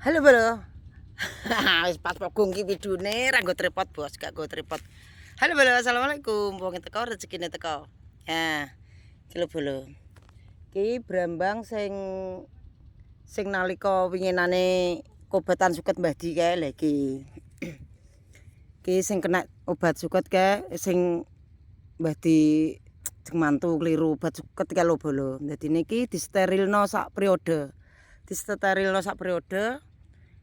Halo, halo. Wis pas pogung ki widune ra nggo tripod, Bos, gak nggo tripod. Halo, halo. Assalamualaikum. Wong teko rezekine teko. Ya, iki lho, Bolo. Ki brambang sing nalika winginane kobatan suket Mbah Di kae lho iki. Ki sing kena obat suket kae sing Mbah Di mantu kliru obat suket kae lho, Bolo. Dadi niki disterilno sak periode. Disterilno sak periode.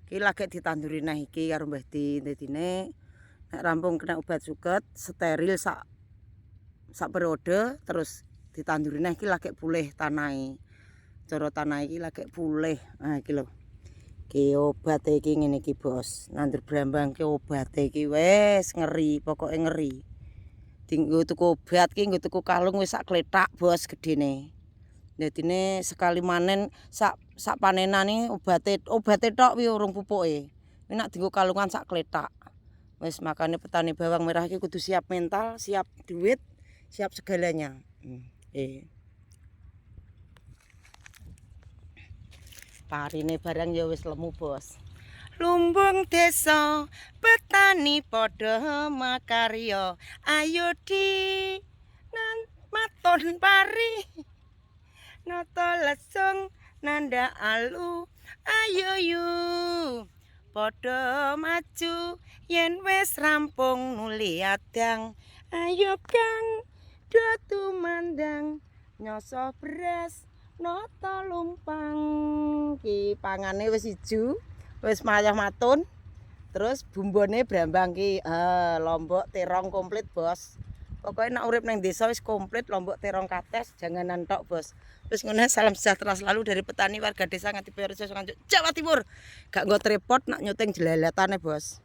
Iki lagi ditanduri nah iki karo Mbah Di. Dadine nek rampung kena obat suket steril sak periode terus ditanduri nah iki lagi pulih tanahe. Cara tanah iki lagi pulih. Nah iki lho. Ki obate iki ngene iki, Bos. Nandur brambang ki obate iki wis ngeri, pokoke ngeri. Dinggo tuku obat ki nggo tuku kalung wis sak klethak, Bos, gedene. Dadine sekali panen sak panenan iki obate tok wi urung pupuke. Kuwi nek dienggo kalungan sak klethak. Wis makane petani bawang merah iki kudu siap mental, siap duit, siap segalanya. Parine barang ya wis lemu, Bos. Lumbung desa petani padha makarya. Ayo di maton pari. Nata lesung nanda alu ayo yu padha maju yen wis rampung nuli adang ayo kang do tumandang nyoso beras nata lumpang ki pangane wis ijo wis mayah matun terus bumbone brambang ki lombok terong komplit, Bos. Pokoknya nak urip nang desa wis komplit lombok terong kates janganan tok, Bos. Terus ngono salam sejahtera selalu dari petani warga desa Ngati Purworejo Jawa Timur. Gak nggo tripod nak nyuting jelalatane, Bos.